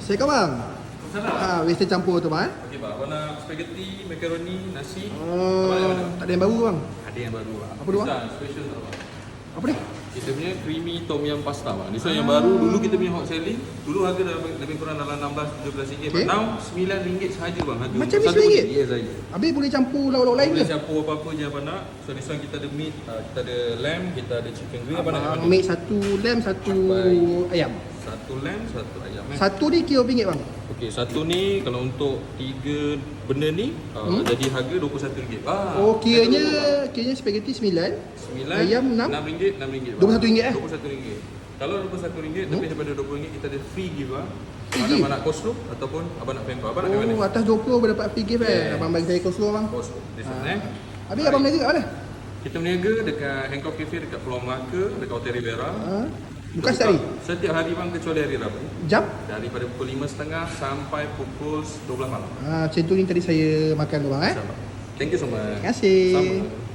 Assalamualaikum bang. Salah. Western campur tu bang. Okey bang, abang nak spaghetti, makaroni, nasi. Tak ada yang baru bang. Ada yang baru bang. Apa tu, bang? Special tak bang? Apa ni? Kita punya creamy tom yum pasta bang. This one yang baru. Dulu kita punya hot selling. Dulu harga dah lebih kurang dalam 16-17 ringgit. Okay. Now RM9 sahaja bang harga. Macam untuk ni satu RM9? ni. Yes saja. Habis boleh campur lauk-lauk lain Boleh ke? campur apa-apa je abang nak. So this one kita ada meat, kita ada lamb, kita ada chicken grill. Abang nak Abang mana? ambil satu lamb, satu Baik. ayam. Satu lamb, satu ayam. Satu ni RM3 bang. Okey, satu ni kalau untuk 3 benda ni jadi harga RM21. Oh, kiranya spaghetti 9, 9, ayam 6, RM6, RM6. RM21 eh? RM21. Kalau RM21, lebih daripada RM20 kita ada free gift lah. Free Ada gift? abang nak coleslaw ataupun abang nak pamper. Abang nak ke mana? Oh, atas 20 boleh dapat free gift Yes. Abang bagi saya coleslaw bang. Coleslaw. This one Habis abang berniaga kat mana? Kita berniaga dekat Hancock Cafe dekat Pulau Melaka, dekat Hotel Rivera. Bukan setiap hari? Setiap hari bang kecuali hari Rabu. Jam? Daripada pukul 5.30 sampai pukul 12 malam. Macam tu ni tadi saya makan tu bang InsyaAllah. Thank you so much. Terima kasih. Sama.